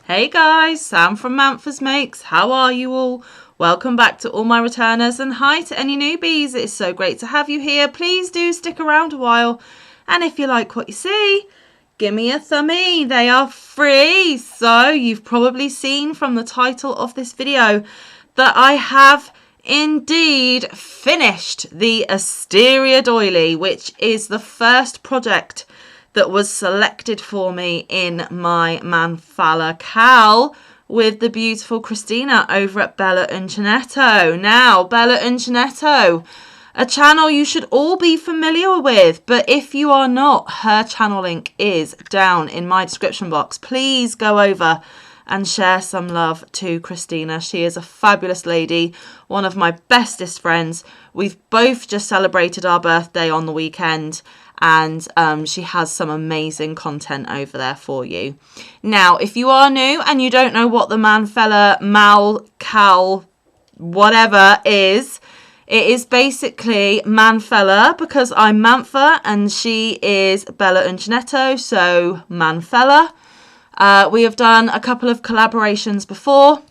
Hey guys, Sam from Manfa's Makes. How are you all? Welcome back to all my returners, and hi to any newbies. It's so great to have you here. Please do stick around a while, and if you like what you see, give me a thumbie. They are free. So you've probably seen from the title of this video that I have indeed finished the Asteria Doily, which is the first project that was selected for me in my Manfella Cal with the beautiful Christina over at Bella Uncinetto. Now, Bella Uncinetto, a channel you should all be familiar with, but if you are not, her channel link is down in my description box. Please go over and share some love to Christina. She is a fabulous lady, one of my bestest friends. We've both just celebrated our birthday on the weekend, and she has some amazing content over there for you. Now, if you are new and you don't know what the Manfella, Cal, whatever is, it is basically Manfella because I'm Manfa and she is Bella Uncinetto, so Manfella. We have done a couple of collaborations before.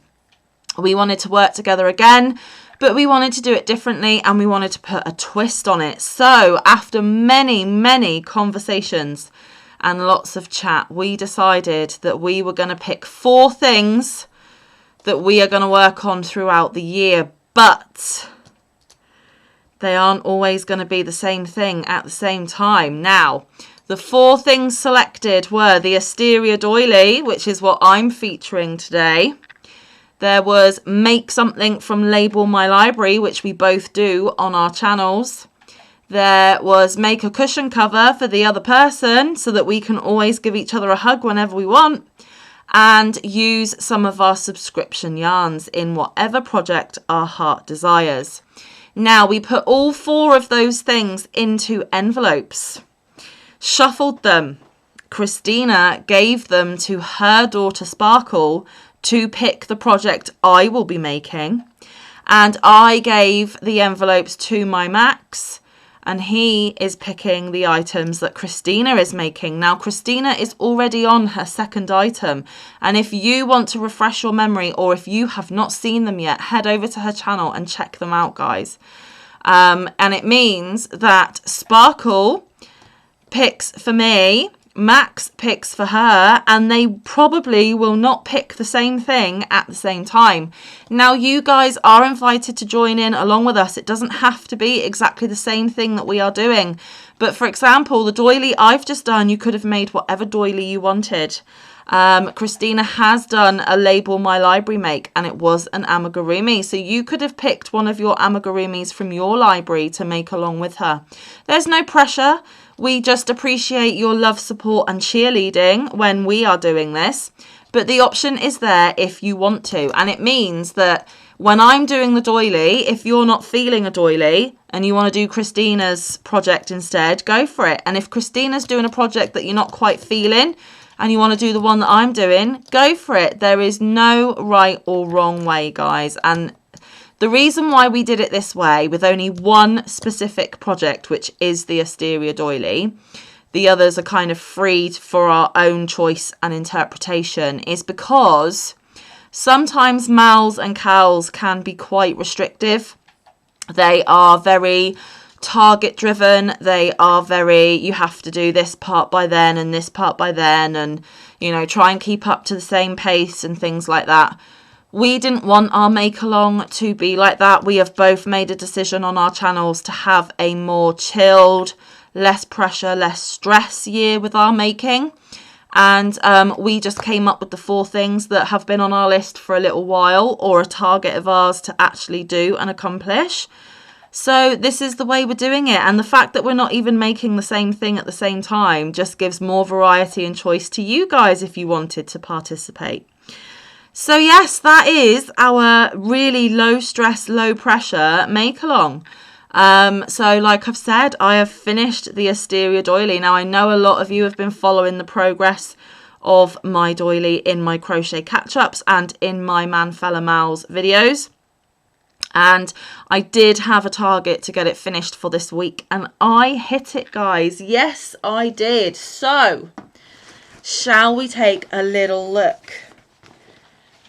We wanted to work together again, but we wanted to do it differently and we wanted to put a twist on it. So after many conversations and lots of chat, we decided that we were going to pick 4 things that we are going to work on throughout the year, but they aren't always going to be the same thing at the same time. Now, the 4 things selected were the Asteria Doily, which is what I'm featuring today. There was make something from Label My Library, which we both do on our channels. There was make a cushion cover for the other person so that we can always give each other a hug whenever we want. And use some of our subscription yarns in whatever project our heart desires. Now, we put all 4 of those things into envelopes, shuffled them. Christina gave them to her daughter Sparkle to pick the project I will be making, and I gave the envelopes to my Max, and he is picking the items that Christina is making. Now, Christina is already on her second item, and if you want to refresh your memory or if you have not seen them yet, head over to her channel and check them out, guys. And it means that Sparkle picks for me, Max picks for her, and they probably will not pick the same thing at the same time. Now, you guys are invited to join in along with us. It doesn't have to be exactly the same thing that we are doing. But for example, the doily I've just done, you could have made whatever doily you wanted. Christina has done a Label My Library make, and it was an amigurumi. So you could have picked one of your amigurumis from your library to make along with her. There's no pressure. We just appreciate your love, support and cheerleading when we are doing this. But the option is there if you want to. And it means that when I'm doing the doily, if you're not feeling a doily and you want to do Christina's project instead, go for it. And if Christina's doing a project that you're not quite feeling and you want to do the one that I'm doing, go for it. There is no right or wrong way, guys. And the reason why we did it this way with only one specific project, which is the Asteria Doily, the others are kind of free for our own choice and interpretation, is because sometimes MALS and CALS can be quite restrictive. They are very target driven. They are very, you have to do this part by then and this part by then, and, you know, try and keep up to the same pace and things like that. We didn't want our make-along to be like that. We have both made a decision on our channels to have a more chilled, less pressure, less stress year with our making. And we just came up with the 4 things that have been on our list for a little while, or a target of ours to actually do and accomplish. So this is the way we're doing it. And the fact that we're not even making the same thing at the same time just gives more variety and choice to you guys if you wanted to participate. So yes, that is our really low stress, low pressure make along. So like I've said, I have finished the Asteria Doily. Now, I know a lot of you have been following the progress of my doily in my crochet catch-ups and in my Manfella MALS videos. And I did have a target to get it finished for this week, and I hit it, guys. Yes, I did. So, shall we take a little look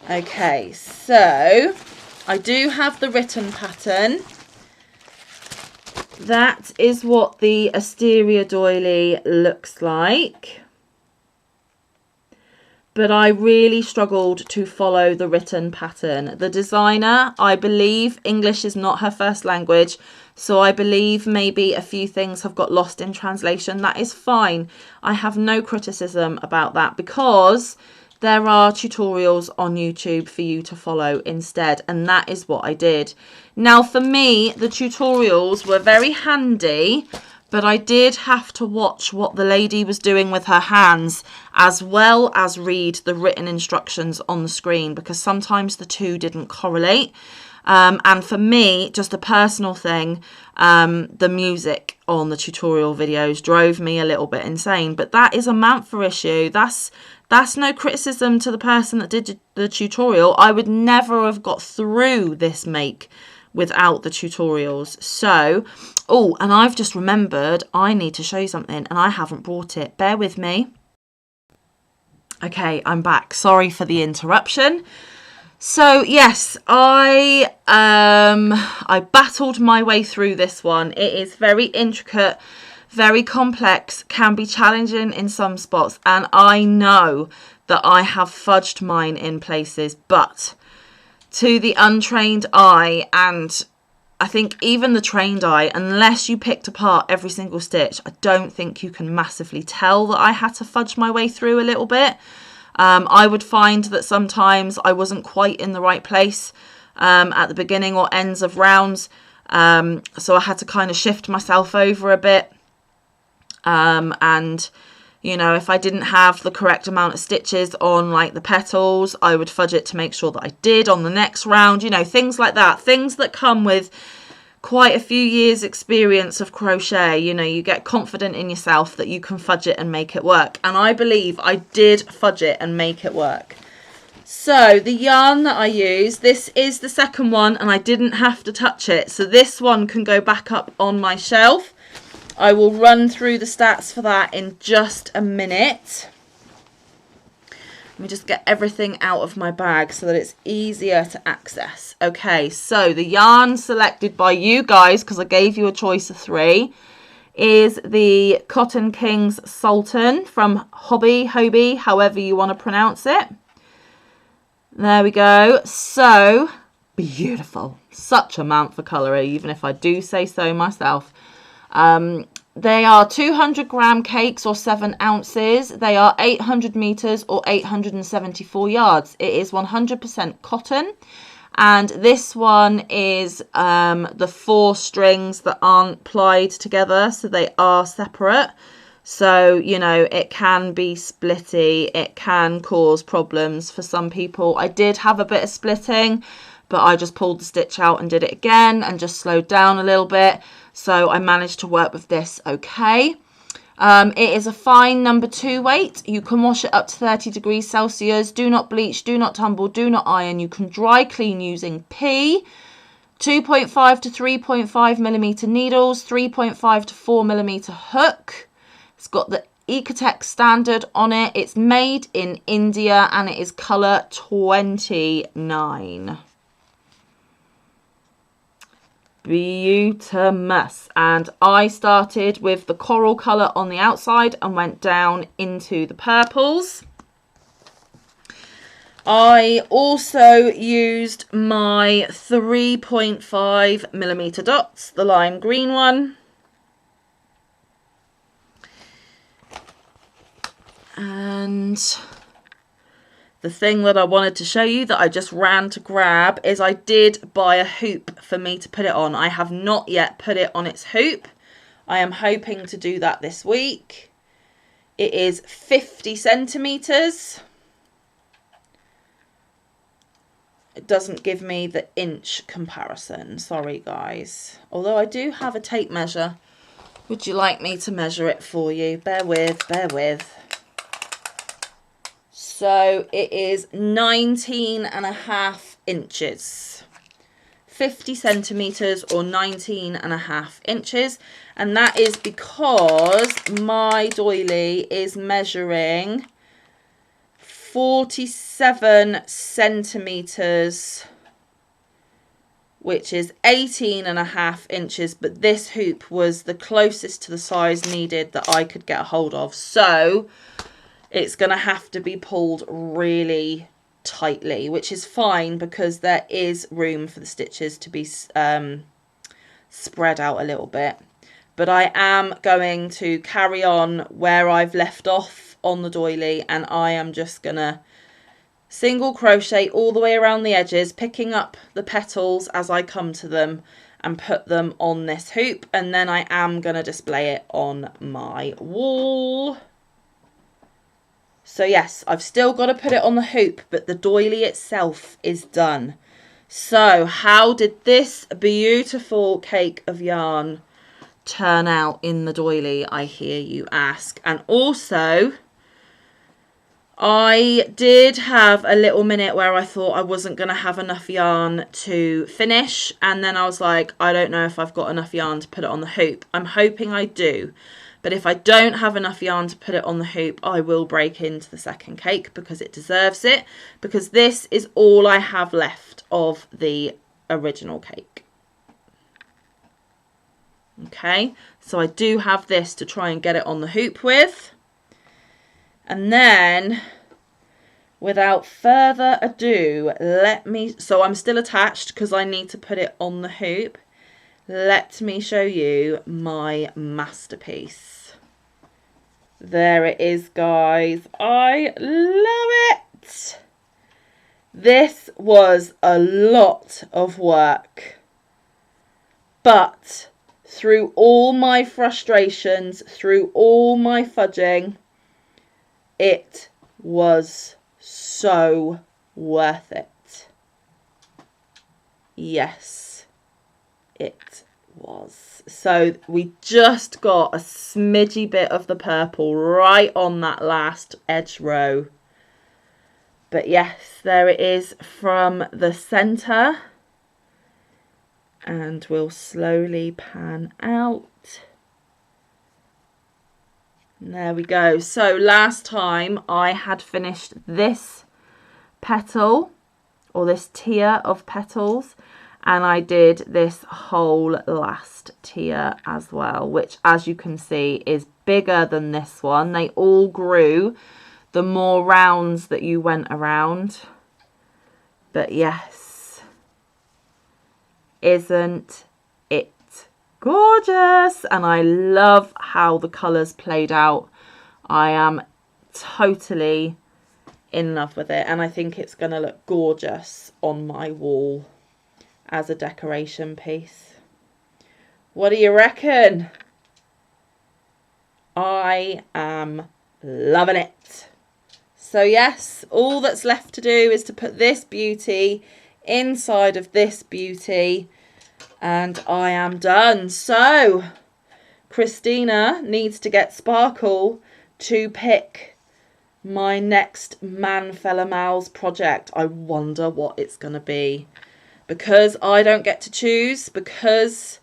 Okay, so I do have the written pattern. That is what the Asteria Doily looks like. But I really struggled to follow the written pattern. The designer, I believe English is not her first language, so I believe maybe a few things have got lost in translation. That is fine. I have no criticism about that because there are tutorials on YouTube for you to follow instead, and that is what I did. Now, for me, the tutorials were very handy, but I did have to watch what the lady was doing with her hands as well as read the written instructions on the screen, because sometimes the two didn't correlate. And for me, just a personal thing, the music on the tutorial videos drove me a little bit insane. But that is a Manfa issue. That's no criticism to the person that did the tutorial. I would never have got through this make without the tutorials. So, oh, and I've just remembered I need to show you something and I haven't brought it. Bear with me. Okay, I'm back. Sorry for the interruption. So yes, I battled my way through this one. It is very intricate, very complex, can be challenging in some spots, and I know that I have fudged mine in places, but to the untrained eye, and I think even the trained eye, unless you picked apart every single stitch, I don't think you can massively tell that I had to fudge my way through a little bit. I would find that sometimes I wasn't quite in the right place at the beginning or ends of rounds, so I had to kind of shift myself over a bit, and you know, if I didn't have the correct amount of stitches on like the petals, I would fudge it to make sure that I did on the next round, you know, things like that, things that come with quite a few years experience of crochet. You know, you get confident in yourself that you can fudge it and make it work, and I believe I did fudge it and make it work. So the yarn that I use, this is the second one, and I didn't have to touch it, so this one can go back up on my shelf. I will run through the stats for that in just a minute. Let me just get everything out of my bag so that it's easier to access. Okay, so the yarn selected by you guys, because I gave you a choice of 3, is the Cotton Kings Sultan from Hobby, however you want to pronounce it. There we go. So beautiful. Such a Manfa colour, even if I do say so myself. They are 200 gram cakes or 7 ounces. They are 800 meters or 874 yards. It is 100% cotton. And this one is the 4 strings that aren't plied together, so they are separate. So, you know, it can be splitty. It can cause problems for some people. I did have a bit of splitting, but I just pulled the stitch out and did it again and just slowed down a little bit. So I managed to work with this okay. It is a fine number 2 weight. You can wash it up to 30 degrees Celsius. Do not bleach, do not tumble, do not iron. You can dry clean using P. 2.5 to 3.5 millimeter needles, 3.5 to 4 millimeter hook. It's got the Ecotech standard on it. It's made in India and it is colour 29. Beautimous. And I started with the coral colour on the outside and went down into the purples. I also used my 3.5 millimeter dots, the lime green one. And the thing that I wanted to show you that I just ran to grab is I did buy a hoop for me to put it on. I have not yet put it on its hoop. I am hoping to do that this week. It is 50 centimeters. It doesn't give me the inch comparison. Sorry, guys. Although I do have a tape measure. Would you like me to measure it for you? Bear with, bear with. So it is 19.5 inches. 50 centimeters or 19.5 inches. And that is because my doily is measuring 47 centimeters, which is 18.5 inches, but this hoop was the closest to the size needed that I could get a hold of. So it's going to have to be pulled really tightly, which is fine because there is room for the stitches to be spread out a little bit. But I am going to carry on where I've left off on the doily, and I am just going to single crochet all the way around the edges, picking up the petals as I come to them and put them on this hoop, and then I am going to display it on my wall. So yes, I've still got to put it on the hoop, but the doily itself is done. So how did this beautiful cake of yarn turn out in the doily, I hear you ask? And also, I did have a little minute where I thought I wasn't going to have enough yarn to finish, and then I was like, I don't know if I've got enough yarn to put it on the hoop. I'm hoping I do, but if I don't have enough yarn to put it on the hoop, I will break into the second cake because it deserves it, because this is all I have left of the original cake. Okay, so I do have this to try and get it on the hoop with. And then, without further ado, so I'm still attached because I need to put it on the hoop. Let me show you my masterpiece. There it is, guys. I love it. This was a lot of work, but through all my frustrations, through all my fudging, it was so worth it. Yes, it was. So we just got a smidgy bit of the purple right on that last edge row. But yes, there it is from the centre. And we'll slowly pan out. And there we go. So last time I had finished this petal, or this tier of petals, and I did this whole last tier as well, which, as you can see, is bigger than this one. They all grew the more rounds that you went around. But yes, isn't it gorgeous? And I love how the colours played out. I am totally in love with it, and I think it's going to look gorgeous on my wall as a decoration piece. What do you reckon? I am loving it. So yes, all that's left to do is to put this beauty inside of this beauty, and I am done. So Christina needs to get Sparkle to pick my next Manfella MALS project. I wonder what it's going to be, because I don't get to choose, because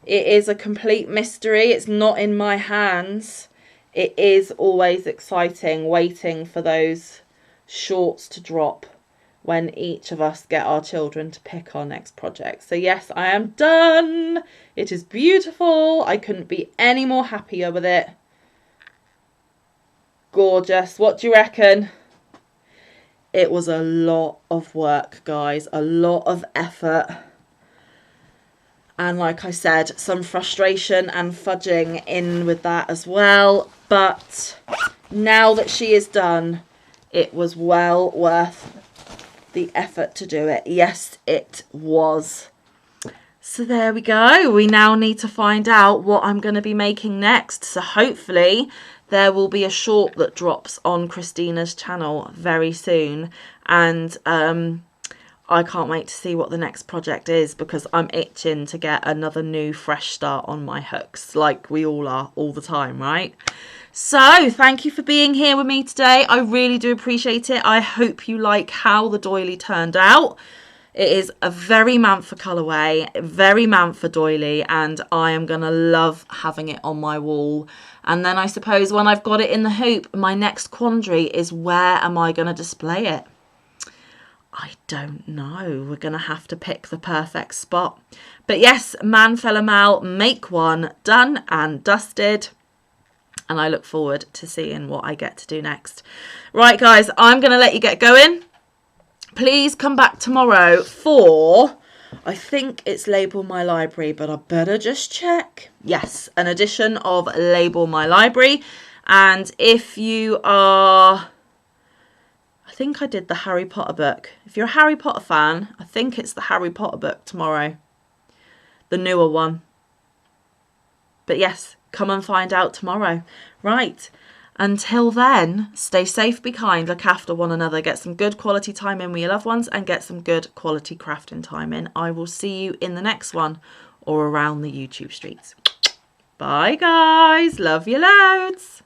it is a complete mystery. It's not in my hands. It is always exciting waiting for those shorts to drop when each of us get our children to pick our next project. So yes, I am done. It is beautiful. I couldn't be any more happier with it. Gorgeous. What do you reckon? It was a lot of work, guys, a lot of effort. And like I said, some frustration and fudging in with that as well. But now that she is done, it was well worth the effort to do it. Yes, it was. So there we go. We now need to find out what I'm going to be making next. So hopefully there will be a short that drops on Christina's channel very soon. And I can't wait to see what the next project is, because I'm itching to get another new fresh start on my hooks, like we all are all the time, right? So thank you for being here with me today. I really do appreciate it. I hope you like how the doily turned out. It is a very Manfa colourway, very Manfa doily, and I am going to love having it on my wall. And then I suppose when I've got it in the hoop, my next quandary is, where am I going to display it? I don't know. We're going to have to pick the perfect spot. But yes, Manfella Mal, make one, done and dusted. And I look forward to seeing what I get to do next. Right, guys, I'm going to let you get going. Please come back tomorrow for, I think it's Label My Library, but I better just check. Yes, an edition of Label My Library. And if you are, I think I did the Harry Potter book. If you're a Harry Potter fan, I think it's the Harry Potter book tomorrow. The newer one. But yes, come and find out tomorrow. Right. Until then, stay safe, be kind, look after one another, get some good quality time in with your loved ones, and get some good quality crafting time in. I will see you in the next one or around the YouTube streets. Bye, guys. Love you loads.